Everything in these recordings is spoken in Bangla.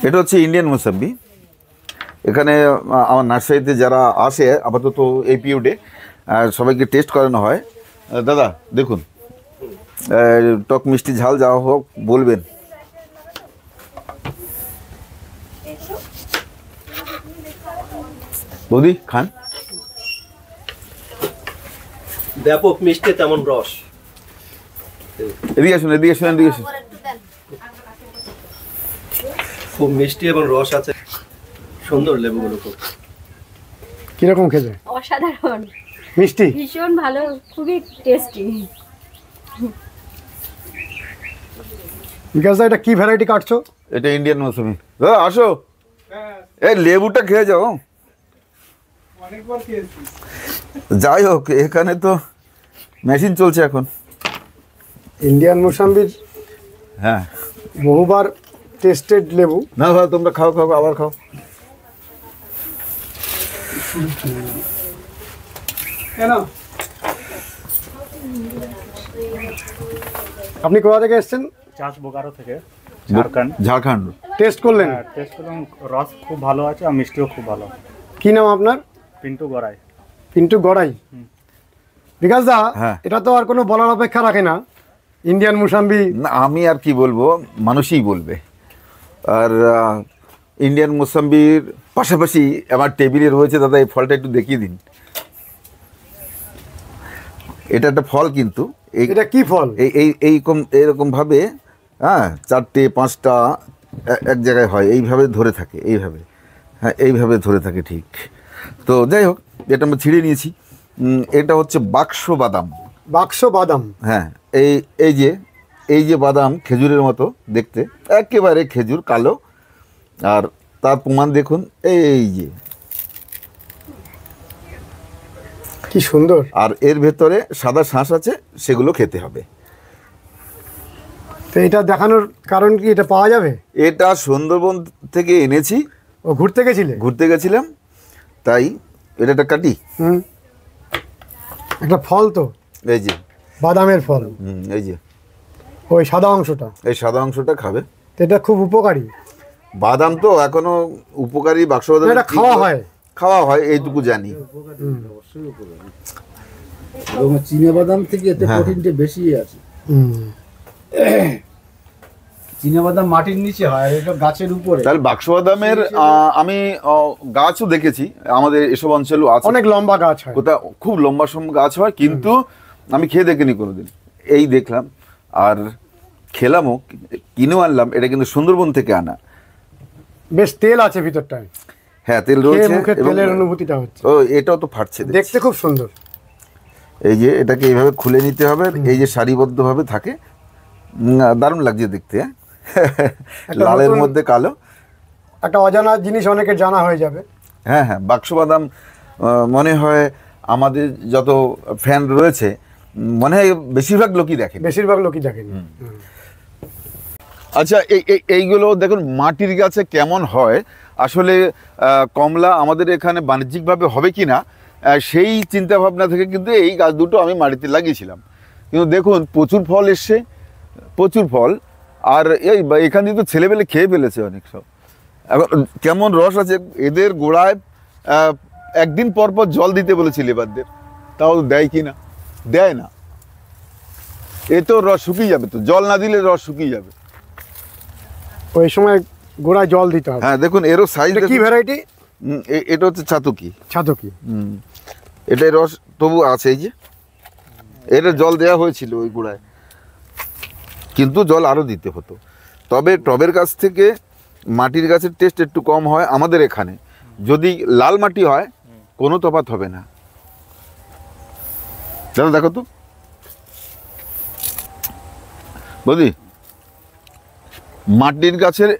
এটা হচ্ছে ইন্ডিয়ান মোসাম্বি। এখানে আমার নার্সারিতে যারা আসে আপাতত এই পিরিয়ডে সবাইকে টেস্ট করানো হয়। দাদা দেখুন, টক মিষ্টি ঝাল যা হোক বলবেন। বৌদি খান। ব্যাপক মিষ্টি, তেমন রস। এদিকে আসুন, এদিকে আসুন, এদিকে আসুন। খুব মিষ্টি এবং রস আছে, সুন্দর লেবুগুলো। খুব কিরকম খেতে? অসাধারণ মিষ্টি, ভীষণ ভালো, খুবই টেস্টি। বিকাশ দা এটা কি ভ্যারাইটি কাটছো? এটা ইন্ডিয়ান মৌসুমি। দাদা আসো, এই লেবুটা খেয়ে যাও। যাই হোক, এখানে তো মেশিন চলছে এখন। ইন্ডিয়ান মোসাম্বির হ্যাঁ, বহুবার টেস্টেড লেবু। না ভাই তোমরা খাও খাও, আবার খাও। আপনি কোথা থেকে এসেছেন? চাষ বোকারো থেকে, ঝাড়খণ্ড। ঝাড়খণ্ড। টেস্ট করলেন? টেস্ট করলাম, রস খুব ভালো আছে আর মিষ্টিও খুব ভালো। কি নাম আপনার? পিন্টু গড়াই। পিন্টু গড়াই। বিকাশ দা, হ্যাঁ। এটা তো আর কোনো বলার অপেক্ষা রাখে না, ইন্ডিয়ান মোসাম্বি। না, আমি আর কি বলবো, মানুষই বলবে। আর ইন্ডিয়ান মোসাম্বির পাশাপাশি আমার টেবিলে রয়েছে, দাদা এই ফলটা একটু দেখিয়ে দিন। এটা একটা ফল, কিন্তু এটা কি ফল? এইরকম ভাবে, হ্যাঁ, 4টে 5টা এক জায়গায় হয়, এইভাবে ধরে থাকে, এইভাবে। হ্যাঁ, এইভাবে ধরে থাকে, ঠিক। তো যাই হোক, এটা আমরা ছিঁড়ে নিয়েছি। এটা হচ্ছে বাক্স বাদাম। বাক্স বাদাম? হ্যাঁ, এই যে বাদাম খেজুরের মতো দেখতে, একেবারে খেজুর কালো। আর তার প্রমাণ দেখুন, এই যে কি সুন্দর। আর এর ভেতরে সাদা শাঁস আছে, সেগুলো খেতে হবে। তো এটা দেখানোর কারণ কি, এটা পাওয়া যাবে? এটা সুন্দরবন থেকে এনেছি। ও, ঘুরতে গেছিলে? ঘুরতে গেছিলাম, তাই এটা একটা কাটি। একটা ফল তো, এই যে বাদামের ফল। এই যে ওই সাদা অংশটা, এই সাদা অংশটা খাবে। তো এটা খুব উপকারী। বাদাম তো এখনো উপকারী, বাক্স বাদাম এটা খাওয়া হয় এইটুকু জানি। চীনা বাদাম থেকে এতে প্রোটিনটা বেশি আছে। চীনা বাদাম মাটির নিচে হয়, এটা গাছের উপরে। তাহলে বাক্স বাদামের আমি গাছও দেখেছি, আমাদের এসব অঞ্চলেও আছে, অনেক লম্বা গাছ হয়, কোথাও খুব লম্বা গাছ হয়, কিন্তু আমি খেয়ে দেখিনি কোনোদিন। এই দেখলাম আর খেলামও, কিনেও আনলাম। এটা কিন্তু সুন্দরবন থেকে আনা। বেশ তেল আছে ভিতরটায়। হ্যাঁ, তেল রয়েছে, তেলের অনুভূতিটা হচ্ছে। ও, এটাও তো ফাটছে, দেখতে খুব সুন্দর। এই যে এটাকে এইভাবে খুলে নিতে হবে, এই যে সারিবদ্ধভাবে থাকে, দারুণ লাগছে দেখতে। লালের মধ্যে কালো, একটা অজানা জিনিস অনেকের জানা হয়ে যাবে। হ্যাঁ হ্যাঁ, বাক্স বাদাম মনে হয় আমাদের যত ফ্যান রয়েছে, মনে হয় বেশিরভাগ লোকই দেখে। আচ্ছা, এইগুলো দেখুন মাটির গাছে কেমন হয়। আসলে কমলা আমাদের এখানে বাণিজ্যিকভাবে হবে কি না, সেই চিন্তা ভাবনা থেকে কিন্তু এই গাছ দুটো আমি মাটিতে লাগিয়েছিলাম। কিন্তু দেখুন প্রচুর ফল এসছে, প্রচুর ফল। আর এখান দিয়ে তো ছেলেবেলে খেয়ে ফেলেছে অনেক সব। এখন কেমন রস আছে এদের গোড়ায়। একদিন পর পর জল দিতে বলেছি লেবারদের, তাও দেয় কি না, দেয় না। এ তো রস শুকিয়ে যাবে, তো জল না দিলে রস শুকিয়ে যাবে। ওই সময় গোড়ায় জল দিতে হবে। হ্যাঁ, দেখুন এরও সাইজ। কি ভ্যারাইটি? এটা হচ্ছে ছাতকি। এটাই রস তবু আছে। এই যে এটা জল দেওয়া হয়েছিল ওই গোড়ায়, কিন্তু জল আরও দিতে হতো। তবে টবের গাছ থেকে মাটির গাছের টেস্ট একটু কম হয় আমাদের এখানে। যদি লাল মাটি হয় কোনো তফাৎ হবে না। দাদা দেখো তো বৌদি, মাটির গাছের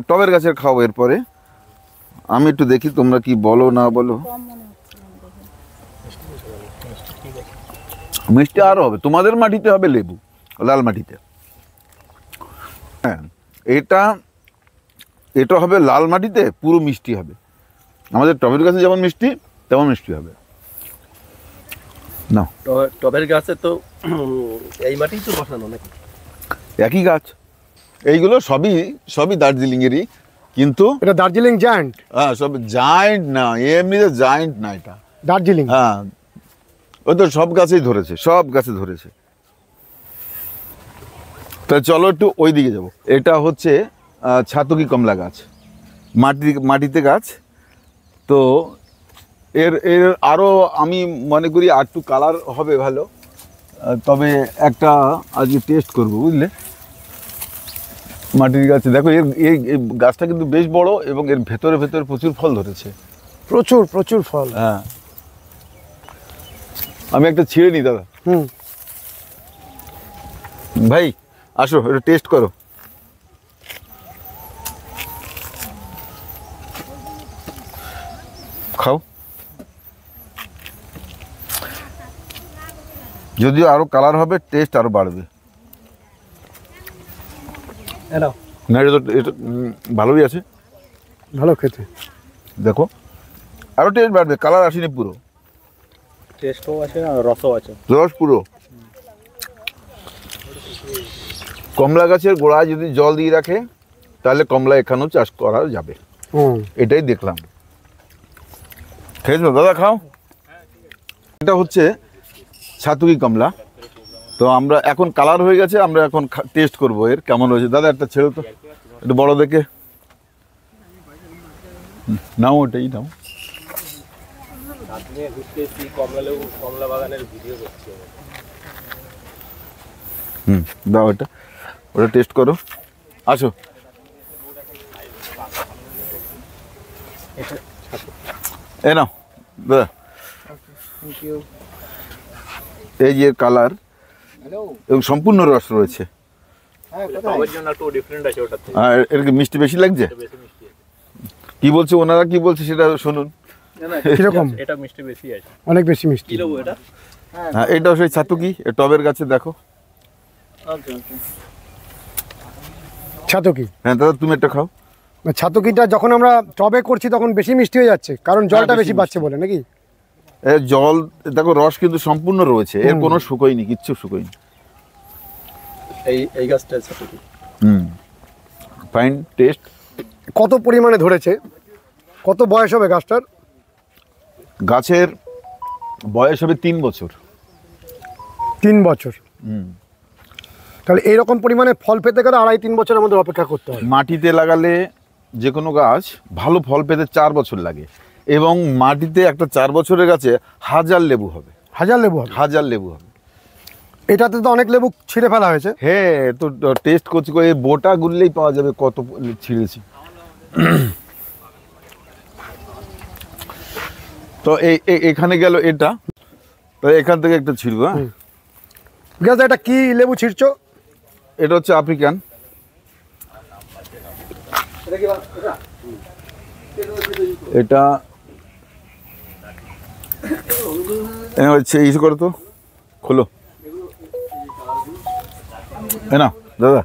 টবের গাছের খাও। এরপরে আমি একটু দেখি তোমরা কি বলো না বলো। মিষ্টি আরও হবে, তোমাদের মাটিতে হবে লেবু, লাল মাটিতে। হ্যাঁ, এটা হবে লাল মাটিতে, পুরো মিষ্টি হবে। আমাদের টবের গাছে যেমন মিষ্টি, তেমন মিষ্টি হবে না। টবের গাছে তো এই মাটি তো বসানো নাকি? একই গাছ। এইগুলো সবই দার্জিলিংয়েরই। কিন্তু এটা দার্জিলিং জায়ান্ট। হ্যাঁ, সব জায়েন্ট না, এমনিতে জায়েন্ট না এটা। দার্জিলিং। হ্যাঁ, ও তো সব গাছেই ধরেছে, সব গাছে ধরেছে। তা চলো একটু ওই দিকে যাবো। এটা হচ্ছে ছাতকি কমলা গাছ, মাটিতে গাছ। তো এর আরও আমি মনে করি আর একটু কালার হবে ভালো। তবে একটা আজকে টেস্ট করবো, বুঝলে। মাটির গাছে দেখো, এই গাছটা কিন্তু বেশ বড় এবং এর ভেতরে প্রচুর ফল ধরেছে। প্রচুর ফল। হ্যাঁ, আমি একটা ছিঁড়ে নিই দাদা। ভাই আসো, এটা টেস্ট করো। খাও। যদিও আরো কালার হবে, টেস্ট আরো বাড়বে। না, এটা ভালোই আছে, ভালো খেতে। দেখো আরো টেস্ট বাড়বে, কালার আসেনি পুরো, টেস্টও আছে আর রসও আছে। রস পুরো। কমলা গাছের গোড়ায় যদি জল দিয়ে রাখে তাহলে কমলা এখানেও চাষ করা যাবে, এটাই দেখলাম। খেয়েছো দাদা? খাও। এটা হচ্ছে ছাতুকি কমলা। তো আমরা এখন কালার হয়ে গেছে, আমরা এখন টেস্ট করবো এর কেমন হয়েছে। দাদা একটা ছেড়ে তো, একটু বড় দেখে নাও, ওটাই নাও। দাও ওটা টেস্ট করো। আসো, এ নাও দাদা। এই যে কালার এবং সম্পূর্ণ রস রয়েছে। আর এর কি মিষ্টি বেশি লাগছে? কি বলছে ওনারা, কি বলছে সেটা শুনুন। কিরকম? এটা মিষ্টি বেশি আছে, অনেক বেশি মিষ্টি। হ্যাঁ, এটাও সেই ছাতুকি, টবের গাছে দেখো। ছাতকি। হ্যাঁ দাদা, তুমি একটা খাও। ছাতকিটা যখন আমরা টবে করছি তখন বেশি মিষ্টি হয়ে যাচ্ছে, কারণ জলটা বেশি বেশি পাচ্ছে বলে নাকি? এর জল দেখো, রস কিন্তু সম্পূর্ণ রয়েছে, এর কোনো শুকোয়নি, কিচ্ছু শুকোয়নি। এই গাছটা ছাতকি। Fine test. কত পরিমাণে ধরেছে, কত বয়স হবে গাছটার? গাছের বয়স হবে 3 বছর। 3 বছর। তাহলে এইরকম পরিমাণে ফল পেতে গেলে 2.5-3 বছর আমাদের অপেক্ষা করতে হবে। মাটিতে লাগালে যে কোনো গাছ ভালো ফল পেতে 4 বছর লাগে, এবং মাটিতে একটা 4 বছরের গাছে 1000 লেবু হবে। 1000 লেবু হবে? 1000 লেবু হবে। এটাতে তো অনেক লেবু ছিঁড়ে ফেলা হয়েছে। হ্যাঁ, তো টেস্ট করছি, এই বোটা গুললেই পাওয়া যাবে কত ছিঁড়েছি। তো এখানে গেল এটা, তো এখান থেকে একটা ছিঁড়ব। হ্যাঁ, ঠিক আছে। এটা কি লেবু ছিঁড়ছো? এটা হচ্ছে আফ্রিকান। এটা হচ্ছে ইস করো তো, খোলো। না দাদা,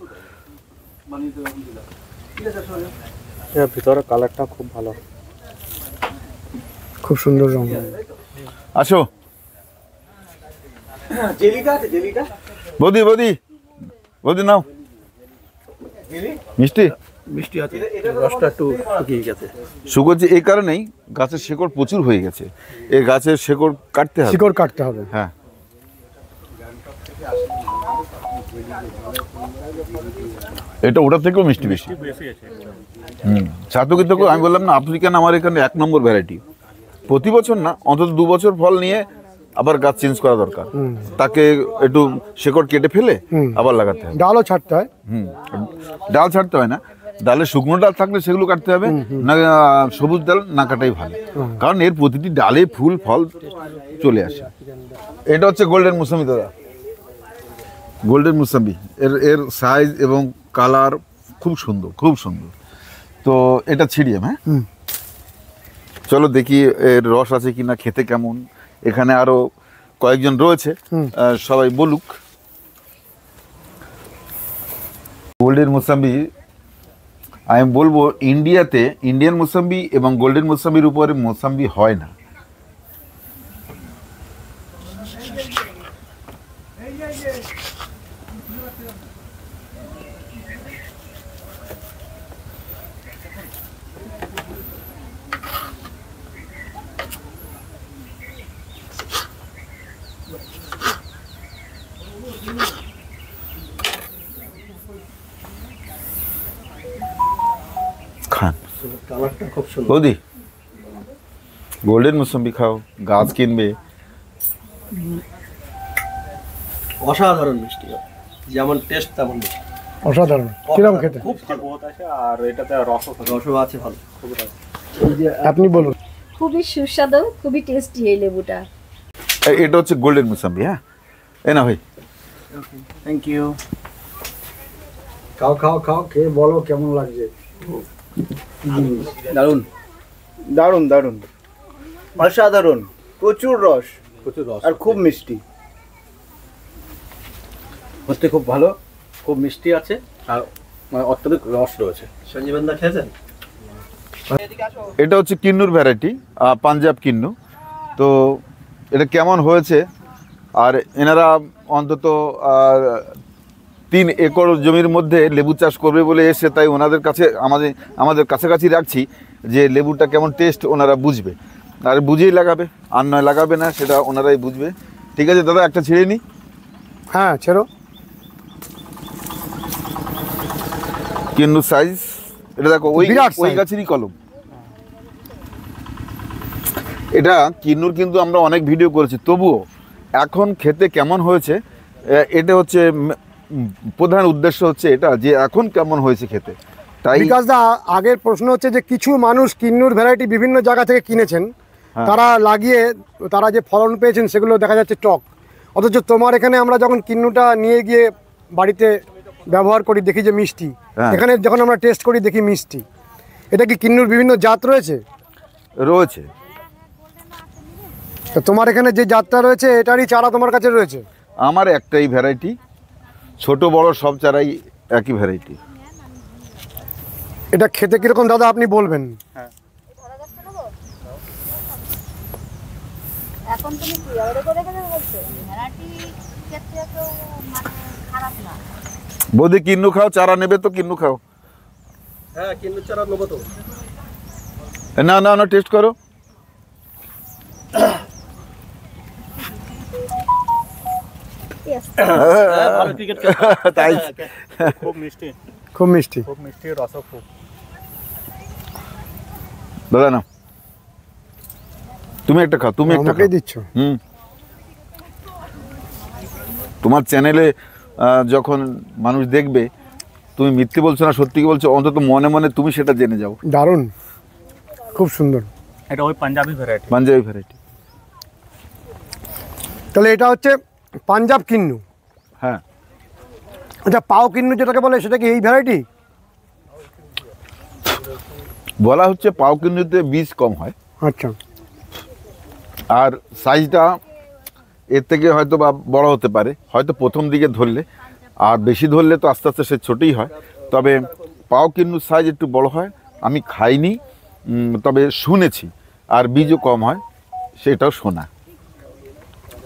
এর ভিতরে কালারটা খুব ভালো, খুব সুন্দর রং। আসো বৌদি, বৌদি নাও। মিষ্টি মিষ্টি আছে, রসটা একটু শুকিয়ে গেছে। শুকোচ্ছে এই কারণেই, গাছের শেকড় প্রচুর হয়ে গেছে, এই গাছের শেকড় কাটতে হবে, শিকড় কাটতে হবে। হ্যাঁ। এটা ওটার থেকেও মিষ্টি বেশি। ছাতুকি থেকেও, আমি বললাম না, আফ্রিকান আমার এখানে 1 নম্বর ভ্যারাইটি। প্রতি বছর না, অন্তত 2 বছর ফল নিয়ে আবার গাছ চেঞ্জ করা দরকার। তাকে একটু শেকড় কেটে ফেলে আবার লাগাতে হবে। ডালও ছাড়তে হয়। ডাল ছাড়তে হয় না, ডালে শুকনো ডাল থাকলে সেগুলো কাটতে হবে না, সবুজ ডাল না কাটাই ভালো, কারণ এর প্রতিটি ডালে ফুল ফল চলে আসে। এটা হচ্ছে গোল্ডেন মুসাম্বি দাদা, গোল্ডেন মুসাম্বি। এর সাইজ এবং কালার খুব সুন্দর, খুব সুন্দর। তো এটা ছিড়ি আমি। হ্যাঁ, চলো দেখি এর রস আছে কিনা, খেতে কেমন। এখানে আরো কয়েকজন রয়েছে, সবাই বলুক। গোল্ডেন মুসাম্বি আমি বলবো, ইন্ডিয়াতে ইন্ডিয়ান মুসাম্বি এবং গোল্ডেন মুসাম্বির উপরে মুসাম্বি হয় না। কালারটা খুব সুন্দর। বৌদি গোল্ডেন মুসম্বি খাও, গাছ কিনবে। অসাধারণ মিষ্টি, যেমন টেস্ট তেমন মিষ্টি। অসাধারণ। কিরকম খেতে? খুব ভালো। বহুত আছে আর এটাতে রসও আছে ভালো। খুব ভালো। এই যে আপনি বলুন। খুবই সুস্বাদু, খুবই টেস্টি এই লেবুটা। এটা হচ্ছে গোল্ডেন মুসম্বি। হ্যাঁ, এ না ভাই। Thank you. খাও খাও খাও, খেয়ে বলো কেমন লাগছে। দারুন দারুন দারুন, অসাধারণ, প্রচুর রস আর খুব মিষ্টি। হচ্ছে খুব ভালো, খুব মিষ্টি আছে আর মানে অত্যাধিক রস রয়েছে। সঞ্জীবন দা খেয়েছেন? এটা হচ্ছে কিন্নুর ভ্যারাইটি, পাঞ্জাব কিন্নু। তো এটা কেমন হয়েছে, আর এনারা অন্তত 3 একর জমির মধ্যে লেবু চাষ করবে বলে এসে, তাই ওনাদের কাছে আমাদের কাছাকাছি রাখছি যে লেবুটা কেমন টেস্ট ওনারা বুঝবে, আর বুঝেই লাগাবে, আর নয় লাগাবে না, সেটা ওনারাই বুঝবে। ঠিক আছে দাদা, একটা ছিঁড়ে নিই। হ্যাঁ, ছেড়ো। কিন্নু সাইজ এটা দেখো, ওই বিরাট ওই size। গাছেরই কলম। এটা কিন্নুর কিন্তু আমরা অনেক ভিডিও করেছি, তবুও এখন খেতে কেমন হয়েছে, এটা হচ্ছে প্রধান উদ্দেশ্য হচ্ছে এটা, যে এখন কেমন হয়েছে খেতে। তাই বিকাশ দা, আগের প্রশ্ন হচ্ছে যে কিছু মানুষ কিন্নুর ভ্যারাইটি বিভিন্ন জায়গা থেকে কিনেছেন, হ্যাঁ। তারা লাগিয়ে তারা যে ফলন পেয়েছেন সেগুলো দেখা যাচ্ছে টক, অথচ তোমার এখানে আমরা যখন কিন্নুটা নিয়ে গিয়ে বাড়িতে ব্যবহার করি দেখি যে মিষ্টি। হ্যাঁ। এখানে যখন আমরা টেস্ট করি দেখি মিষ্টি। এটা কি কিন্নুর বিভিন্ন জাত রয়েছে? রয়েছে। তো তোমার এখানে যে জাতটা রয়েছে এটারই চারা তোমার কাছে রয়েছে? আমার একটাই ভ্যারাইটি, ছোট বড় সব চারাই একই ভ্যারাইটি। এটা খেতে কিরকম দাদা আপনি বলবেন? এখন তুমি কি অর্ডার করে রেখে দেবে বলছো? ভ্যারাইটি ক্ষেত্রে তো মানে খারাপ না। বৌদি কিন্নু খাও, চারা নেবে তো কিন্নু খাও। হ্যাঁ, কিন্তু চারা নেবো তো। না না না, টেস্ট করো। ভালো ক্রিকেট তাই খুব মিষ্টি, খুব মিষ্টি। খুব মিষ্টি, রসও খুব। দাদা না, তুমি একটা খাও, তুমি একটা আমাকেই খাও। দিচ্ছ? তোমার চ্যানেলে যখন মানুষ দেখবে তুমি মিথ্যে বলছো না সত্যি বলছো, অন্তত মনে মনে তুমি সেটা জেনে যাও। দারুণ, খুব সুন্দর। এটা ওই পাঞ্জাবি ভ্যারাইটি। পাঞ্জাবি ভ্যারাইটি। তাহলে এটা হচ্ছে পাঞ্জাব কিন্নু। হ্যাঁ, আচ্ছা, পাও কিন্নু যেটাকে বলে সেটা কি এই ভ্যারাইটি? বলা হচ্ছে পাও কিন্নুতে বীজ কম হয়, আচ্ছা। আর সাইজটা এর থেকে হয়তো বা বড় হতে পারে, হয়তো প্রথম দিকে ধরলে, আর বেশি ধরলে তো আস্তে আস্তে সে ছোটই হয়। তবে পাও কিন্নুর সাইজ একটু বড় হয়, আমি খাইনি, তবে শুনেছি, আর বীজও কম হয় সেটাও শোনা।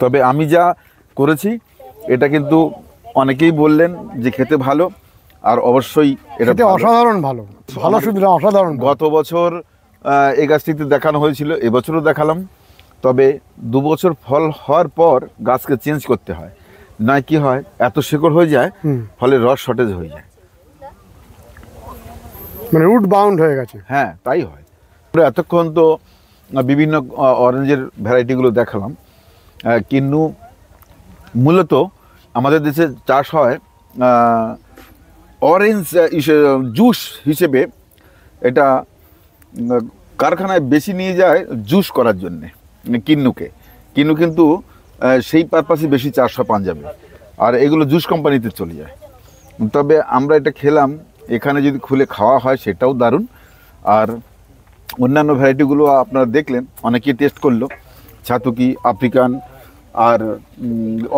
তবে আমি যা করেছি এটা কিন্তু অনেকেই বললেন যে খেতে ভালো, আর অবশ্যই এটা খেতে ভালো। অসাধারণ ভালো, ভালো শুধু না, অসাধারণ ভালো। গত বছর এই গাছটিতে দেখানো হয়েছিল, এবছরও দেখালাম। তবে 2 বছর ফল হওয়ার পর গাছকে চেঞ্জ করতে হয়, নয় কি হয় এত শিকড় হয়ে যায়, ফলে রস শর্টেজ হয়ে যায়, মানে রুট বাউন্ড হয়ে গেছে। হ্যাঁ তাই হয়। আমরা এতক্ষণ তো বিভিন্ন অরেঞ্জের ভ্যারাইটিগুলো দেখালাম। কিন্নু মূলত আমাদের দেশে চাষ হয় অরেঞ্জ জুস হিসেবে। এটা কারখানায় বেশি নিয়ে যায় জুস করার জন্যে কিন্নুকে। কিন্নু কিন্তু সেই পারপাসে বেশি চাষ হয় পাঞ্জাবে, আর এগুলো জুস কোম্পানিতে চলে যায়। তবে আমরা এটা খেলাম, এখানে যদি খুলে খাওয়া হয় সেটাও দারুণ। আর অন্যান্য ভ্যারাইটিগুলো আপনারা দেখলেন, অনেকেই টেস্ট করলো, ছাতুকি, আফ্রিকান, আর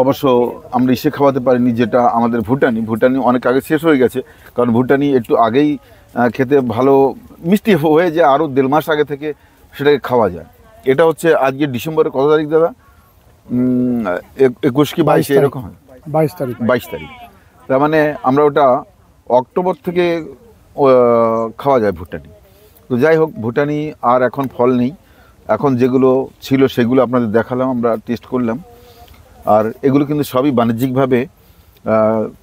অবশ্য আমরা ইসে খাওয়াতে পারিনি যেটা আমাদের ভুটানি অনেক আগে শেষ হয়ে গেছে, কারণ ভুটানি একটু আগেই খেতে ভালো মিষ্টি হয়ে যায়, আরও 1.5 মাস আগে থেকে সেটাকে খাওয়া যায়। এটা হচ্ছে আজকে ডিসেম্বরের কত তারিখ দাদা? 21 কি 22 এরকম হয়, 22 তারিখ। 22 তারিখ। তার মানে আমরা ওটা অক্টোবর থেকে খাওয়া যায় ভুটানি। তো যাই হোক, ভুটানি আর এখন ফল নেই, এখন যেগুলো ছিল সেগুলো আপনাদের দেখালাম, আমরা টেস্ট করলাম। আর এগুলো কিন্তু সবই বাণিজ্যিকভাবে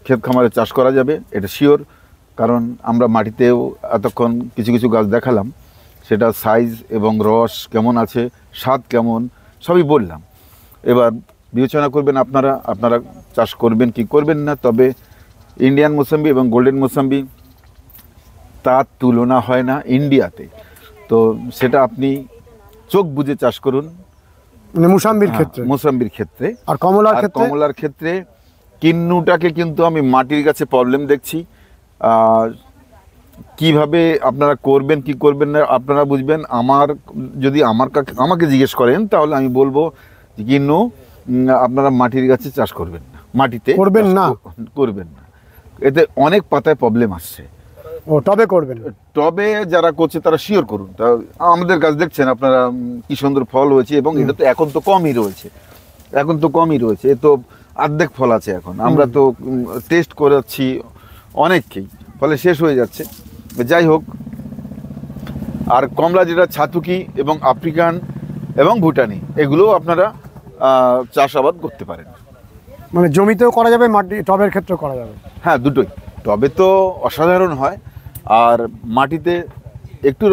ক্ষেত খামারে চাষ করা যাবে, এটা শিওর। কারণ আমরা মাটিতেও এতক্ষণ কিছু কিছু গাছ দেখালাম, সেটা সাইজ এবং রস কেমন আছে, স্বাদ কেমন, সবই বললাম। এবার বিবেচনা করবেন আপনারা চাষ করবেন কি করবেন না। তবে ইন্ডিয়ান মোসাম্বি এবং গোল্ডেন মোসাম্বি তার তুলনা হয় না ইন্ডিয়াতে। তো সেটা আপনি চোখ বুঝে চাষ করুন মানে মুসাম্বির ক্ষেত্রে। মোসাম্বির ক্ষেত্রে। আর কমলার ক্ষেত্রে কিন্নুটাকে কিন্তু আমি মাটির কাছে প্রবলেম দেখছি। কিভাবে আপনারা করবেন কি করবেন না আপনারা বুঝবেন। যদি আমাকে জিজ্ঞেস করেন তাহলে আমি বলবো যে কিন্নু আপনারা মাটির গাছে চাষ করবেন না, মাটিতে করবেন না। এতে অনেক পাতায় প্রবলেম আসছে। টবে করবেন। টবে যারা করছে তারা শিওর করুন। তা আমাদের গাছ দেখছেন আপনারা কি সুন্দর ফল হয়েছে, এবং এটা তো এখন তো কমই রয়েছে। এ তো অর্ধেক ফল আছে এখন। আমরা তো টেস্ট করাচ্ছি অনেককেই, ফলে শেষ হয়ে যাচ্ছে। যাই হোক, আর কমলা যেটা ছাতুকি এবং আফ্রিকান এবং ভুটানি, এগুলোও আপনারা চাষাবাদ করতে পারেন। মানে জমিতেও করা যাবে, টবের ক্ষেত্রেও করা যাবে। হ্যাঁ, দুটোই। টবে তো অসাধারণ হয়, আর মাটিতে একটু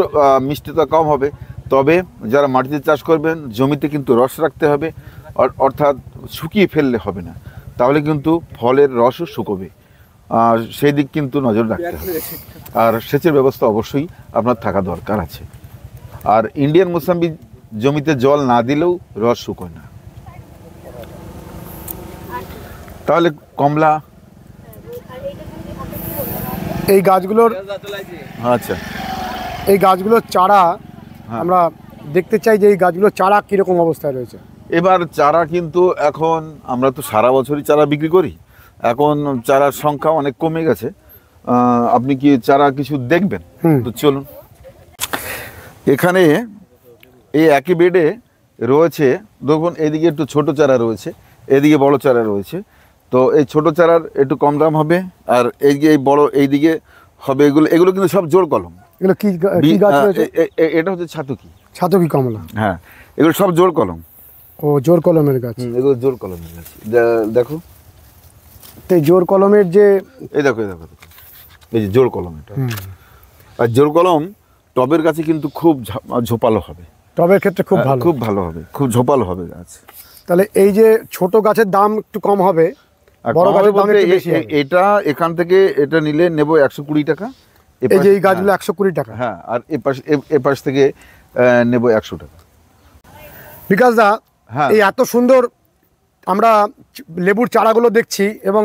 মিষ্টিতা কম হবে। তবে যারা মাটিতে চাষ করবেন জমিতে কিন্তু রস রাখতে হবে, অর্থাৎ শুকিয়ে ফেললে হবে না, তাহলে কিন্তু ফলের রসও শুকোবে। সেই দিক কিন্তু নজর রাখতে হবে। আর সেচের ব্যবস্থা অবশ্যই আপনার থাকা দরকার আছে। আর ইন্ডিয়ান মোসাম্বি জমিতে জল না দিলেও রস শুকোয় না। তাহলে কমলা এই গাছগুলোর চারা আমরা দেখতে চাই যে এই গাছগুলোর চারা কিরকম অবস্থায় রয়েছে। এবার চারা কিন্তু এখন আমরা তো সারা বছরই চারা বিক্রি করি, এখন চারার সংখ্যা অনেক কমে গেছে। আপনি কি চারা কিছু দেখবেন? তো চলুন। এখানে এই একই বেডে রয়েছে, দেখুন এইদিকে একটু ছোট চারা রয়েছে, এদিকে বড় চারা রয়েছে। তো এই ছোট চারার একটু কম দাম হবে, আর এই বড় এইদিকে হবে। এগুলো কিন্তু সব জোড় কলম। এগুলো কি গাছ রয়েছে? এটা হচ্ছে ছাতুকি কমলা। হ্যাঁ, এগুলো সব জোড় কলম। ও, জোড় কলমের গাছ। এগুলো জোড় কলমের গাছ। দেখো এই জোড় কলমের যে এই দেখো এই যে জোড় কলম, এটা। আর জোড় কলম টবের গাছে কিন্তু খুব ঝোপালো হবে। টবের ক্ষেত্রে খুব ভালো হবে, খুব ঝোপালো হবে গাছ। তাহলে এই যে ছোট গাছের দাম একটু কম হবে, বড় গাছের দাম একটু বেশি হবে। এটা এখান থেকে এটা নিলে নেব 120 টাকা। এই যে এই গাছগুলো 120 টাকা। হ্যাঁ, আর এপাশ থেকে নেব 100 টাকা। বিকাশ দা, হ্যাঁ, এই এত সুন্দর আমরা লেবুর চারাগুলো দেখছি, এবং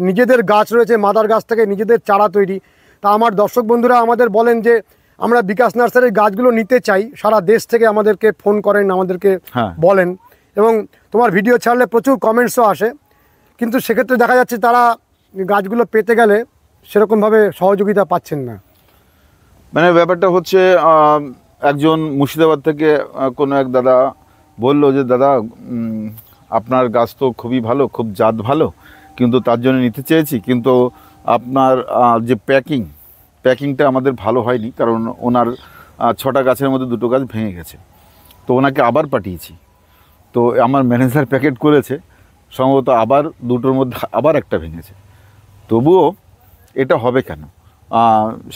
নিজেদের গাছ রয়েছে, মাদার গাছ থেকে নিজেদের চারা তৈরি। তা আমার দর্শক বন্ধুরা আমাদের বলেন যে আমরা বিকাশ নার্সারির গাছগুলো নিতে চাই, সারা দেশ থেকে আমাদেরকে ফোন করেন, আমাদেরকে বলেন, এবং তোমার ভিডিও ছাড়লে প্রচুর কমেন্টসও আসে। কিন্তু সেক্ষেত্রে দেখা যাচ্ছে তারা গাছগুলো পেতে গেলে সেরকমভাবে সহযোগিতা পাচ্ছেন না। মানে ব্যাপারটা হচ্ছে, একজন মুর্শিদাবাদ থেকে কোনো এক দাদা বলল যে দাদা আপনার গাছ তো খুবই ভালো, খুব জাত ভালো, কিন্তু তার জন্য নিতে চেয়েছি, কিন্তু আপনার যে প্যাকিংটা আমাদের ভালো হয়নি, কারণ ওনার 6টা গাছের মধ্যে 2টো গাছ ভেঙে গেছে। তো ওনাকে আবার পাঠিয়েছি। তো আমার ম্যানেজার প্যাকেট করেছে, সম্ভবত আবার 2টোর মধ্যে আবার একটা ভেঙেছে। তবুও এটা হবে কেন,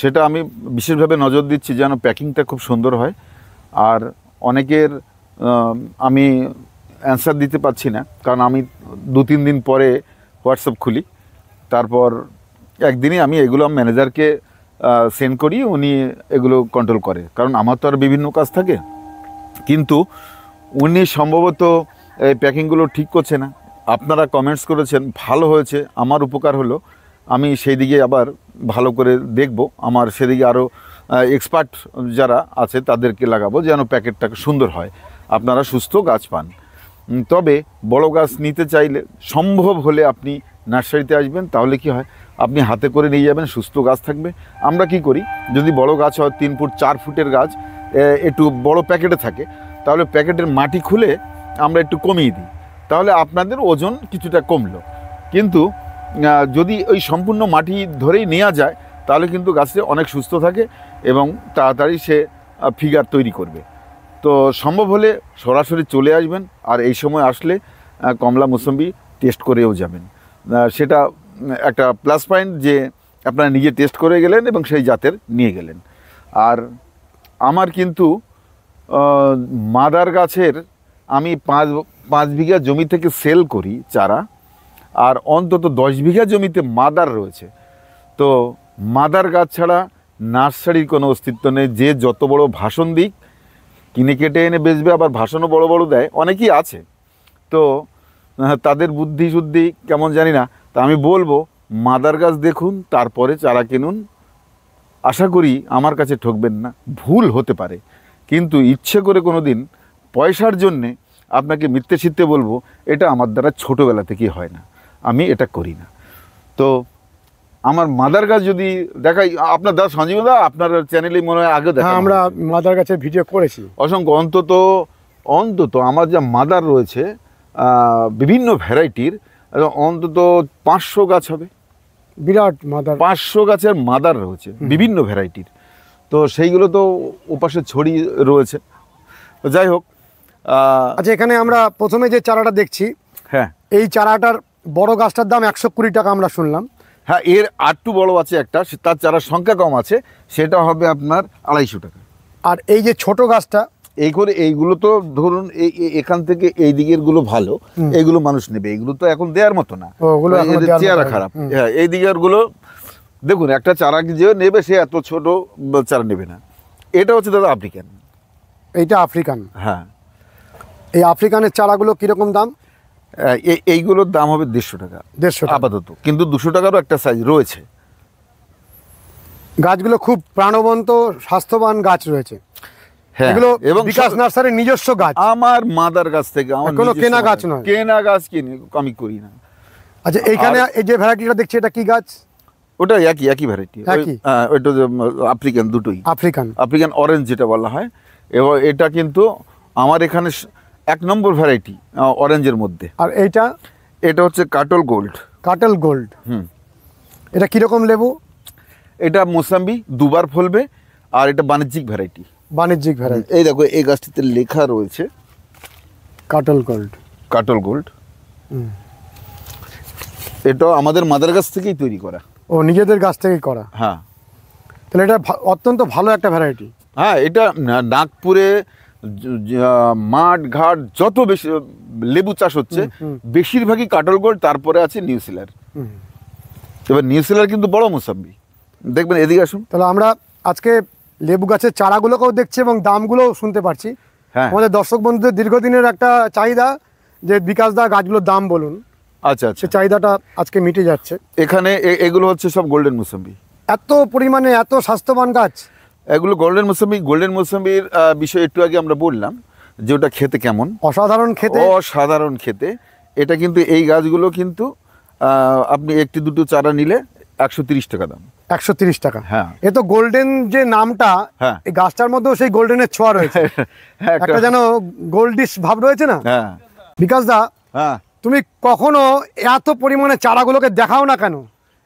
সেটা আমি বিশেষভাবে নজর দিচ্ছি যেন প্যাকিংটা খুব সুন্দর হয়। আর অনেকের আমি অ্যান্সার দিতে পারছি না, কারণ আমি 2-3 দিন পরে হোয়াটসঅ্যাপ খুলি, তারপর একদিনই আমি এগুলো ম্যানেজারকে সেন্ড করি, উনি এগুলো কন্ট্রোল করে, কারণ আমার তো আর বিভিন্ন কাজ থাকে। কিন্তু উনি সম্ভবত এই প্যাকিংগুলো ঠিক করছে না। আপনারা কমেন্টস করেছেন, ভালো হয়েছে, আমার উপকার হলো, আমি সেই দিকে আবার ভালো করে দেখব, আমার সেদিকে আরও এক্সপার্ট যারা আছে তাদেরকে লাগাবো যেন প্যাকেটটাকে সুন্দর হয়, আপনারা সুস্থ গাছ পান। তবে বড় গাছ নিতে চাইলে সম্ভব হলে আপনি নার্সারিতে আসবেন, তাহলে কি হয় আপনি হাতে করে নিয়ে যাবেন, সুস্থ গাছ থাকবে। আমরা কি করি, যদি বড় গাছ হয় 3 ফুট 4 ফুটের গাছ একটু বড় প্যাকেটে থাকে, তাহলে প্যাকেটের মাটি খুলে আমরা একটু কমিয়ে দিই, তাহলে আপনাদের ওজন কিছুটা কমলো। কিন্তু যদি ওই সম্পূর্ণ মাটি ধরেই নেওয়া যায়, তাহলে কিন্তু গাছটা অনেক সুস্থ থাকে এবং তাড়াতাড়ি সে ফিগার তৈরি করবে। তো সম্ভব হলে সরাসরি চলে আসবেন, আর এই সময় আসলে কমলা মুসম্বি টেস্ট করেও যাবেন। সেটা একটা প্লাস পয়েন্ট যে আপনারা নিজে টেস্ট করে গেলেন এবং সেই জাতের নিয়ে গেলেন। আর আমার কিন্তু মাদার গাছের আমি 5 বিঘা জমি থেকে সেল করি চারা, আর অন্তত 10 বিঘা জমিতে মাদার রয়েছে। তো মাদার গাছ ছাড়া নার্সারির কোনো অস্তিত্ব নেই। যে যত বড় ভাষণ দিক, কিনে কেটে এনে বেচবে, আবার ভাষণও বড় বড় দেয়, অনেকেই আছে। তো তাদের বুদ্ধি শুদ্ধি কেমন জানি না। তা আমি বলবো মাদার গাছ দেখুন, তারপরে চারা কিনুন। আশা করি আমার কাছে ঠকবেন না। ভুল হতে পারে, কিন্তু ইচ্ছে করে কোনো দিন পয়সার জন্যে আপনাকে মিথ্যে ছিটতে বলবো, এটা আমার দ্বারা ছোটোবেলা থেকেই হয় না, আমি এটা করি না। তো আমার মাদার গাছ যদি দেখাই, আপনার দা সঞ্জীব দা আপনার চ্যানেলে মনে হয় আগে দেখা, আমরা মাদার গাছের ভিডিও করেছি অসংখ্য। অন্তত আমার যা মাদার রয়েছে বিভিন্ন ভ্যারাইটির, অন্তত 500 গাছ হবে। বিরাট মাদার, 500 গাছের মাদার রয়েছে বিভিন্ন ভ্যারাইটির। তো সেইগুলো তো ওপাশে ছড়িয়ে রয়েছে। তো যাই হোক, আচ্ছা এখানে আমরা প্রথমে যে চারাটা দেখছি, হ্যাঁ এই চারাটার বড় গাছটার দাম 120 টাকা আমরা শুনলাম। হ্যাঁ, এর আরটু বড় আছে একটা, তার চারার সংখ্যা কম আছে, সেটা হবে আপনার 250 টাকা। আর এই যে ছোট গাছটা, এই করে এইগুলো তো ধরুন এখান থেকে এই দিকের গুলো ভালো, এইগুলো মানুষ নেবে, এগুলো তো এখন দেওয়ার মতো না, ওগুলো এখন এদের দেওয়ার চেহারা মতো না। খারাপ। হ্যাঁ, এই দিকের গুলো দেখুন, একটা চারা যে নেবে সে এত ছোট চারা নেবে না। এটা হচ্ছে দাদা আফ্রিকান। এইটা আফ্রিকান। হ্যাঁ, এই আফ্রিকানের চারাগুলো কিরকম দাম? এইগুলোর দাম হবে 150 টাকা 150 টাকা আপাতত, কিন্তু 200 টাকারও একটা সাইজ রয়েছে। গাছগুলো খুব প্রাণবন্ত, স্বাস্থ্যবান গাছ রয়েছে। হ্যাঁ, এগুলো এবং বিকাশ নার্সারির নিজস্ব গাছ, আমার মাদার গাছ থেকে, আমার কোনো নিজস্ব কেনা গাছ মাদার। নয়। কেনা গাছ কিনে আমি করি না। আচ্ছা এইখানে এই যে ভ্যারাইটিটা দেখছি, এটা কি গাছ? ওটা একই ভ্যারাইটি, একই? ওইটা আফ্রিকান, দুটোই আফ্রিকান। আফ্রিকান অরেঞ্জ যেটা বলা হয়। এবং এটা কিন্তু আমার এখানে 1 নম্বর ভ্যারাইটি অরেঞ্জের মধ্যে। আর এইটা? এটা হচ্ছে কাটল গোল্ড। কাটল গোল্ড। হুম, এটা কিরকম লেবু? এটা মোসাম্বি, 2বার ফলবে, আর এটা বাণিজ্যিক ভ্যারাইটি। বাণিজ্যিক ভ্যারাইটি। এই দেখো, এই গাছটিতে লেখা রয়েছে কাটল গোল্ড। কাটল গোল্ড। এটা আমাদের মাদার গাছ থেকেই তৈরি করা। ও নিজেদের গাছ থেকেই করা। হ্যাঁ তাহলে এটা অত্যন্ত ভালো একটা ভ্যারাইটি। হ্যাঁ, এটা নাগপুরে মাঠ ঘাট যত বেশি লেবু চাষ হচ্ছে, বেশিরভাগই কাটল গোল্ড, তারপরে আছে নিউজিল্যান্ড। এবার নিউজিল্যান্ড কিন্তু বড় মোসাম্বি, দেখবেন। এদিকে আসুন। তাহলে আমরা আজকে লেবু গাছের চারাগুলোকেও দেখছি এবং দামগুলোও শুনতে পারছি। হ্যাঁ, আমাদের দর্শক বন্ধুদের দীর্ঘদিনের একটা চাহিদা যে বিকাশ দা গাছগুলোর দাম বলুন, আচ্ছা আচ্ছা। সে চাহিদাটা আজকে মিটে যাচ্ছে। এখানে এগুলো হচ্ছে সব গোল্ডেন মোসাম্বি। এত পরিমাণে এত স্বাস্থ্যবান গাছ, এগুলো গোল্ডেন মোসাম্বি। গোল্ডেন মোসাম্বির বিষয়ে একটু আগে আমরা বললাম যে ওটা খেতে কেমন, অসাধারণ খেতে। অসাধারণ খেতে। এটা কিন্তু এই গাছগুলো কিন্তু আপনি একটি দুটো চারা নিলে 130 টাকা দাম। 130 টাকা। হ্যাঁ। এ তো গোল্ডেন যে নামটা, হ্যাঁ। এই গাছটার মধ্যেও সেই গোল্ডেনের ছোঁয়া রয়েছে। একটা যেন গোল্ডিশ ভাব রয়েছে না? হ্যাঁ বিকাশ দা, হ্যাঁ তুমি কখনো এত পরিমাণে চারাগুলোকে দেখাও না কেন?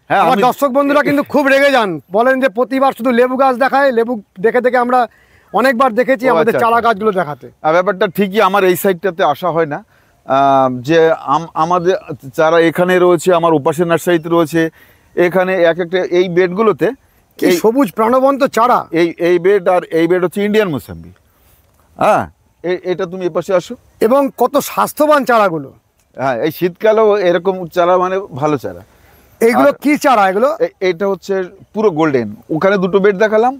হ্যাঁ, আমার দর্শক বন্ধুরা কিন্তু খুব রেগে যান, বলেন যে প্রতিবার শুধু লেবু গাছ দেখায়। লেবু দেখে দেখে আমরা অনেকবার দেখেছি আমাদের আচ্ছা, চারা আচ্ছা। গাছগুলো দেখাতে। ব্যাপারটা ঠিকই, আমার এই সাইডটাতে আসা হয় না। যে আমাদের চারা এখানে রয়েছে, আমার উপাসের নার্সারিতে রয়েছে, এখানে একটা এই বেডগুলোতে কি সবুজ প্রাণবন্ত চারা! এই বেড, আর এই বেড হচ্ছে ইন্ডিয়ান মোসাম্বি। হ্যাঁ, এটা তুমি এ পাশে আসো। এবং কত স্বাস্থ্যবান চারাগুলো। হ্যাঁ, এই শীতকালেও এরকম চারা মানে ভালো চারা। এইগুলো কি চারা এগুলো? এটা হচ্ছে পুরো গোল্ডেন। ওখানে দুটো বেড দেখালাম,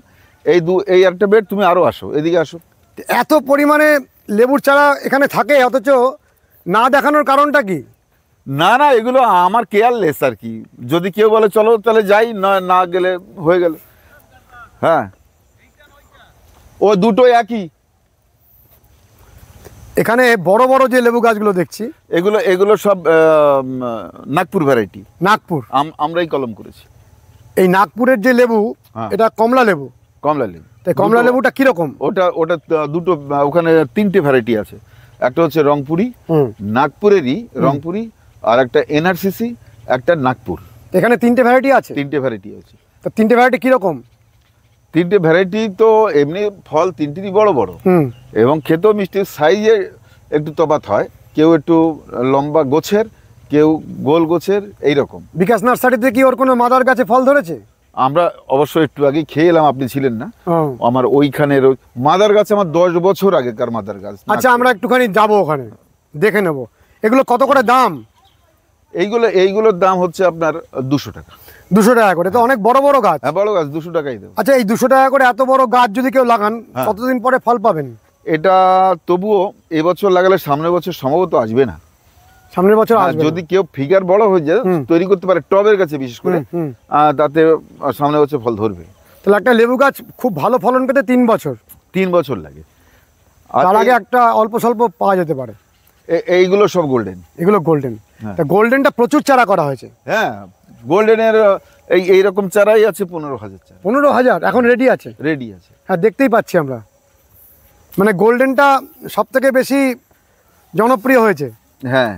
এই একটা বেড। তুমি আরো আসো, এদিকে আসো। এত পরিমাণে লেবুর চারা এখানে থাকে, অথচ না দেখানোর কারণটা কি? না না, এগুলো আমার কেয়ারলেস আর কি। যদি কেউ বলে চলো তাহলে যাই, না গেলে হয়ে গেল। হ্যাঁ, ও দুটো একই। এখানে বড় বড় যে লেবু গাছগুলো দেখছি, এগুলো সব নাগপুর ভ্যারাইটি। নাগপুর। আমরাই কলম করেছি। এই নাগপুরের যে লেবু, হ্যাঁ। এটা কমলা লেবু। কমলা লেবু। তাই কমলা লেবুটা কিরকম? ওটা দুটো, ওখানে 3টে ভ্যারাইটি আছে। একটা হচ্ছে রংপুরি, নাগপুরেরই রংপুরি, আর একটা এনআরসিসি, একটা নাগপুর। এখানে 3টে ভ্যারাইটি আছে। 3টে ভ্যারাইটি আছে। তা 3টে ভ্যারাইটি কিরকম? 3টে ভ্যারাইটি তো এমনি ফল 3টিরই বড় বড়, এবং খেতেও মিষ্টি। সাইজে একটু তফাৎ হয়, কেউ একটু লম্বা গোছের, কেউ গোল গোছের, এইরকম। বিকাশ নার্সারিতে কি ওর কোনো মাদার গাছে ফল ধরেছে? আমরা অবশ্য একটু আগে খেয়ে এলাম, আপনি ছিলেন না। ও, আমার ওইখানের মাদার গাছ আমার 10 বছর আগেকার মাদার গাছ। আচ্ছা আমরা একটুখানি যাবো ওখানে, দেখে নেব এগুলো কত করে দাম। এইগুলোর দাম হচ্ছে আপনার 200 টাকা। 200 টাকা করে, তো অনেক বড় বড় গাছ। হ্যাঁ, বড় গাছ 200 টাকাই দেবো। আচ্ছা এই 200 টাকা করে এত বড় গাছ যদি কেউ লাগান, হ্যাঁ। কতদিন পরে ফল পাবেন? এটা তবুও এবছর লাগালে সামনের বছর সম্ভবত আসবে না। সামনের বছর হ্যাঁ, আসবে যদি কেউ ফিগার বড় হয়ে যায় তৈরি করতে পারে টবের গাছে বিশেষ করে, তাতে সামনের বছর ফল ধরবে। তাহলে একটা লেবু গাছ খুব ভালো ফলন পেতে 3 বছর, 3 বছর লাগে। আর তার আগে একটা অল্প স্বল্প পাওয়া যেতে পারে। এইগুলো সব গোল্ডেন। এগুলো গোল্ডেন। হ্যাঁ। তা গোল্ডেনটা প্রচুর চারা করা হয়েছে। হ্যাঁ, গোল্ডেনের এইরকম চারাই আছে 15,000 চারা 15,000 এখন রেডি আছে। রেডি আছে। হ্যাঁ দেখতেই পাচ্ছি আমরা, মানে গোল্ডেনটা সব থেকে বেশি জনপ্রিয় হয়েছে। হ্যাঁ,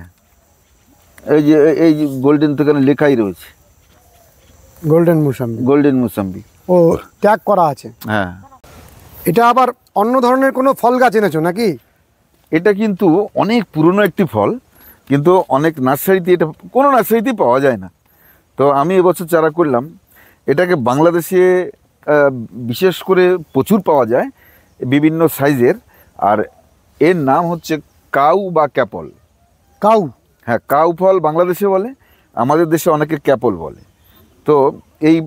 এই যে গোল্ডেন তো এখানে লেখাই রয়েছে, গোল্ডেন মুসাম্বি। গোল্ডেন মুসাম্বি। ও ট্যাগ করা আছে। হ্যাঁ, এটা আবার অন্য ধরনের কোনো ফল গাছ এনেছো নাকি? এটা কিন্তু অনেক পুরনো একটি ফল, কিন্তু অনেক নার্সারিতে এটা কোনো নার্সারিতেই পাওয়া যায় না। তো আমি এবছর চারা করলাম। এটাকে বাংলাদেশে বিশেষ করে প্রচুর পাওয়া যায়, বিভিন্ন সাইজের। আর এর নাম হচ্ছে কাউ বা ক্যাপল। কাউ? হ্যাঁ, কাউ ফল বাংলাদেশে বলে, আমাদের দেশে অনেকে ক্যাপল বলে। তো এই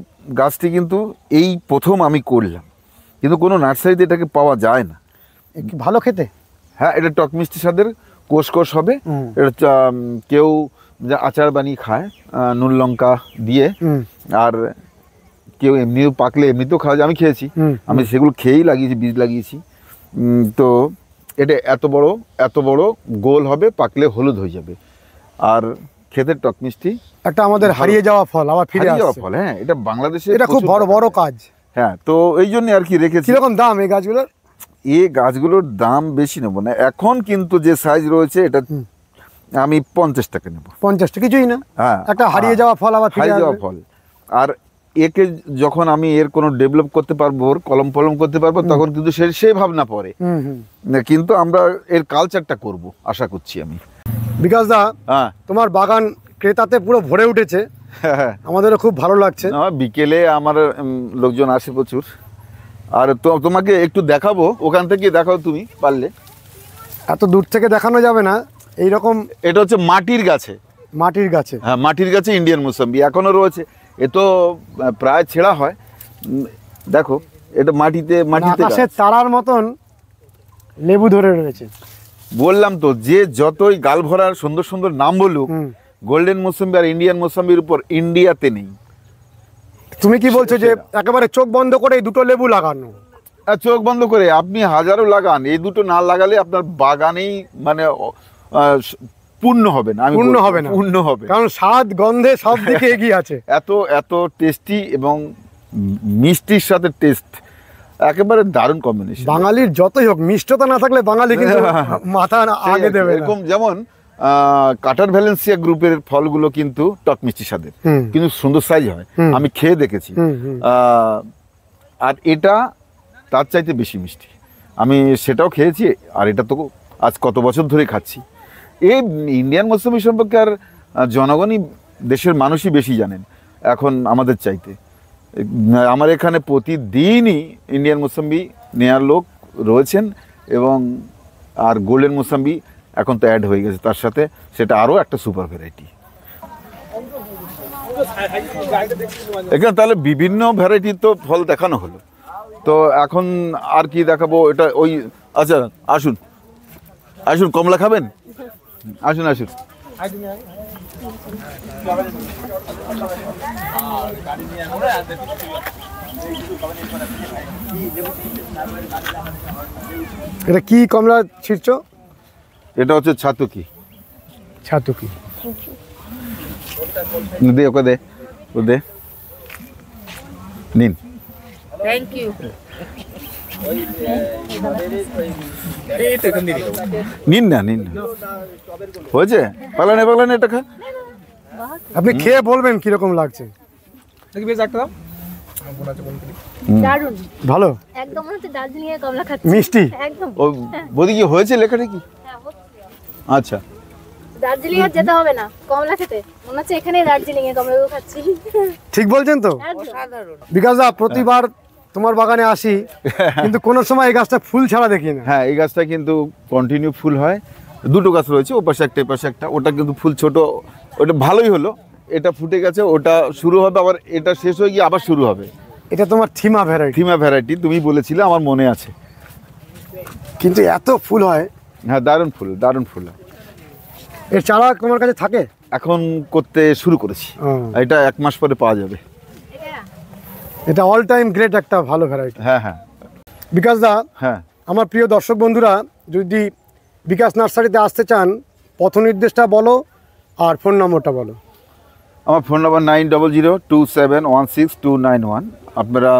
গাছটি কিন্তু এই প্রথম আমি করলাম, কিন্তু কোনো নার্সারিতে এটাকে পাওয়া যায় না। এ কি ভালো খেতে? হ্যাঁ, এটা টক মিষ্টি স্বাদের, কোষ হবে। এটা কেউ যা আচার বানিয়ে খায় নুন লঙ্কা দিয়ে, আর কেউ এমনিও পাকলে এমনিতেও খাওয়া যায়। আমি খেয়েছি, আমি সেগুলো খেয়েই লাগিয়েছি, বীজ লাগিয়েছি। তো এটা এত বড় গোল হবে, পাকলে হলুদ হয়ে যাবে, আর খেতে টক মিষ্টি। একটা আমাদের হারিয়ে যাওয়া ফল আবার ফিরে হারিয়ে যাওয়া আসছে। ফল। হ্যাঁ, এটা বাংলাদেশে এটা খুব বড় কাজ। হ্যাঁ, তো এই জন্য আর কি রেখেছি। কিরকম দাম এই গাছগুলোর? এই গাছগুলোর দাম বেশি নেবো না এখন, কিন্তু যে সাইজ রয়েছে এটা আমি 50 টাকা নেবো। 50 কিছুই না। হ্যাঁ, একটা হারিয়ে যাওয়া ফল আবার ফিরে হারিয়ে যাওয়া আসবে। ফল। আর একে যখন আমি এর কোনো ডেভেলপ করতে পারবো, ওর কলম করতে পারবো, তখন কিন্তু সেই ভাবনা পড়ে। কিন্তু আমরা এর কালচারটা করব আশা করছি আমি। বিকাশ দা, হ্যাঁ, তোমার বাগান ক্রেতাতে পুরো ভরে উঠেছে, আমাদেরও খুব ভালো লাগছে। বিকেলে আমার লোকজন আসে প্রচুর। আর তোমাকে একটু দেখাবো, ওখান থেকে দেখাও তুমি পারলে। এত দূর থেকে দেখানো যাবে না। এইরকম এটা হচ্ছে মাটির গাছে। মাটির গাছে? হ্যাঁ, মাটির গাছে ইন্ডিয়ান মুসাম্বি এখনো রয়েছে। এ তো প্রায় ছেঁড়া হয়। দেখো, এটা মাটিতে আকাশের তারার মতন লেবু ধরে রয়েছে। বললাম তো, যে যতই গাল ভরার সুন্দর সুন্দর নাম বলুক, গোল্ডেন মুসাম্বি আর ইন্ডিয়ান মুসাম্বির উপর ইন্ডিয়াতে নেই। তুমি কি বলছো যে একেবারে চোখ বন্ধ করে এই দুটো লেবু লাগানো? চোখ বন্ধ করে আপনি হাজারো লাগান, এই দুটো না লাগালে আপনার বাগানেই মানে পূর্ণ হবে না। পূর্ণ হবে না, পূর্ণ হবে, কারণ স্বাদ গন্ধে সব দিকে এগিয়ে আছে। এত টেস্টি এবং মিষ্টির সাথে টেস্ট একেবারে দারুণ কম্বিনেশন। বাঙালির যতই হোক মিষ্টতা না থাকলে বাঙালি কিন্তু মাথা আগে দেবে না। এরকম যেমন কাটার ভ্যালেন্সিয়া গ্রুপের ফলগুলো কিন্তু টক মিষ্টি স্বাদের, কিন্তু সুন্দর সাইজ হয়, আমি খেয়ে দেখেছি। আর এটা তার চাইতে বেশি মিষ্টি, আমি সেটাও খেয়েছি। আর এটা তো আজ কত বছর ধরে খাচ্ছি। এই ইন্ডিয়ান মৌসুমি সম্পর্কে আর জনগণই, দেশের মানুষই বেশি জানেন এখন আমাদের চাইতে। আমার এখানে প্রতিদিনই ইন্ডিয়ান মৌসুমি নেয়ার লোক রয়েছেন, এবং আর গোল্ডেন মৌসুমি এখন তো অ্যাড হয়ে গেছে তার সাথে, সেটা আরও একটা সুপার ভ্যারাইটি। এখানে তাহলে বিভিন্ন ভ্যারাইটির তো ফল দেখানো হলো, তো এখন আর কি দেখাবো? এটা ওই, আচ্ছা আসুন আসুন, কমলা খাবেন? আসুন আসুন। এটা কি কমলা ছিড়ছো? এটা হচ্ছে ছাতুকি। ছাতুকি দে, ওকে দে, ও দে, নিন। Thank you. নিন না, হয়েছে? পালানে এটা খা। আপনি খেয়ে বলবেন কিরকম লাগছে। দারুণ, ভালো, একদম মনে হচ্ছে দার্জিলিং এর কমলা খাচ্ছি। মিষ্টি। একদম। ও বদি কি হয়েছে লেখাটা কি? হ্যাঁ, হচ্ছে। আচ্ছা, দার্জিলিং আর যেতে হবে না কমলা খেতে, মনে হচ্ছে এখানে দার্জিলিং এ কমলা খাচ্ছি। ঠিক বলছেন তো বিকাশ দা? প্রতিবার তোমার বাগানে আসি কিন্তু কোনো সময় এই গাছটা ফুল ছাড়া দেখি না। হ্যাঁ, এই গাছটা কিন্তু কন্টিনিউ ফুল হয়। দুটো গাছ রয়েছে, ও পাশে একটা এ পাশে একটা। ওটা কিন্তু ফুল ছোট, ওটা ভালোই হলো। এটা ফুটে গেছে, ওটা শুরু হবে, আবার এটা শেষ হয়ে গিয়ে আবার শুরু হবে। এটা তোমার থিমা ভ্যারাইটি। থিমা ভ্যারাইটি তুমি বলেছিলে, আমার মনে আছে। কিন্তু এত ফুল হয়। হ্যাঁ, দারুণ ফুল, দারুণ ফুল। এর চারা তোমার কাছে থাকে? এখন করতে শুরু করেছি, এটা 1 মাস পরে পাওয়া যাবে। এটা অল টাইম গ্রেট একটা ভালো ভ্যারাইটি। হ্যাঁ হ্যাঁ বিকাশ দা, হ্যাঁ, আমার প্রিয় দর্শক বন্ধুরা যদি বিকাশ নার্সারিতে আসতে চান, পথ নির্দেশটা বলো আর ফোন নম্বরটা বলো। আমার ফোন নাম্বার 9002716291। আপনারা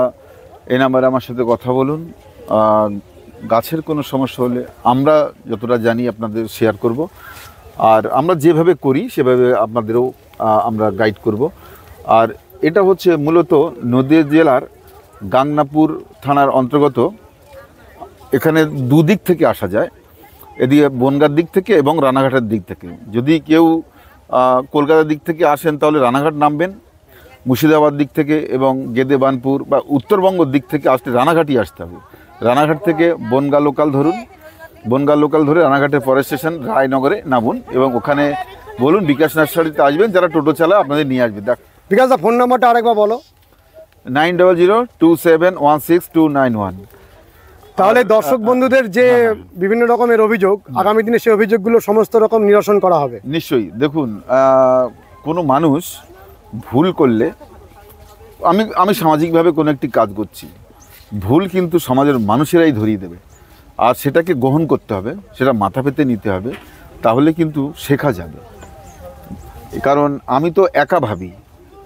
এই নাম্বারে আমার সাথে কথা বলুন। গাছের কোনো সমস্যা হলে আমরা যতটা জানি আপনাদের শেয়ার করব, আর আমরা যেভাবে করি সেভাবে আপনাদেরও আমরা গাইড করব। আর এটা হচ্ছে মূলত নদীয়া জেলার গাংনাপুর থানার অন্তর্গত। এখানে দুদিক থেকে আসা যায়, এদিকে বনগাঁর দিক থেকে এবং রানাঘাটের দিক থেকে। যদি কেউ কলকাতার দিক থেকে আসেন তাহলে রানাঘাট নামবেন, মুর্শিদাবাদ দিক থেকে এবং গেদে বানপুর বা উত্তরবঙ্গের দিক থেকে আসলে রানাঘাটই আসতে হবে। রানাঘাট থেকে বনগাঁ লোকাল ধরুন, বনগাঁ লোকাল ধরে রানাঘাটের পরের স্টেশন রায়নগরে নামুন এবং ওখানে বলুন বিকাশ নার্সারিতে আসবেন, যারা টোটো চালা আপনাদের নিয়ে আসবে। দেখ বিকাশ দা, ফোন নাম্বারটা আরেকবার বলো। 9002716291। তাহলে দর্শক বন্ধুদের যে বিভিন্ন রকমের অভিযোগ, আগামী দিনে সেই অভিযোগগুলো সমস্ত রকম নিরসন করা হবে। নিশ্চয়ই। দেখুন, কোনো মানুষ ভুল করলে, আমি সামাজিকভাবে কোনো একটি কাজ করছি, ভুল কিন্তু সমাজের মানুষেরাই ধরিয়ে দেবে, আর সেটাকে গ্রহণ করতে হবে, সেটা মাথা পেতে নিতে হবে, তাহলে কিন্তু শেখা যাবে। কারণ আমি তো একা ভাবি,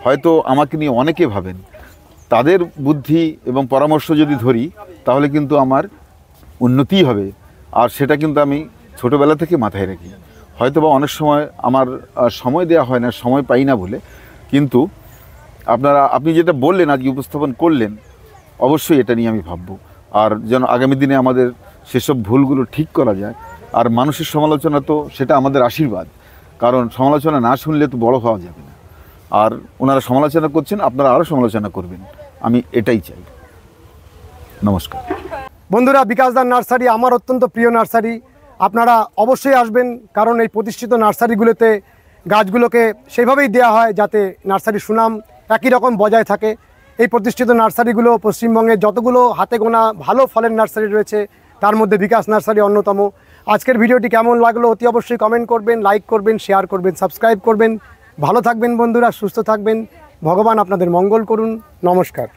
হয়তো আমাকে নিয়ে অনেকে ভাবেন, তাদের বুদ্ধি এবং পরামর্শ যদি ধরি তাহলে কিন্তু আমার উন্নতিই হবে। আর সেটা কিন্তু আমি ছোটোবেলা থেকে মাথায় রাখি। হয়তো বা অনেক সময় আমার সময় দেওয়া হয় না, সময় পাই না বলে, কিন্তু আপনি যেটা বললেন, আজকে উপস্থাপন করলেন, অবশ্যই এটা নিয়ে আমি ভাববো। আর যেন আগামী দিনে আমাদের সেসব ভুলগুলো ঠিক করা যায়। আর মানুষের সমালোচনা তো সেটা আমাদের আশীর্বাদ, কারণ সমালোচনা না শুনলে তো বড় হওয়া যাবে না। আর ওনারা সমালোচনা করছেন, আপনারা আরও সমালোচনা করবেন, আমি এটাই চাই। নমস্কার বন্ধুরা, বিকাশদার নার্সারি আমার অত্যন্ত প্রিয় নার্সারি। আপনারা অবশ্যই আসবেন, কারণ এই প্রতিষ্ঠিত নার্সারিগুলোতে গাছগুলোকে সেইভাবেই দেওয়া হয় যাতে নার্সারির সুনাম একই রকম বজায় থাকে। এই প্রতিষ্ঠিত নার্সারিগুলো পশ্চিমবঙ্গে যতগুলো হাতে গোনা ভালো ফলের নার্সারি রয়েছে তার মধ্যে বিকাশ নার্সারি অন্যতম। আজকের ভিডিওটি কেমন লাগলো অতি অবশ্যই কমেন্ট করবেন, লাইক করবেন, শেয়ার করবেন, সাবস্ক্রাইব করবেন। ভালো থাকবেন বন্ধুরা, সুস্থ থাকবেন, ভগবান আপনাদের মঙ্গল করুন। নমস্কার।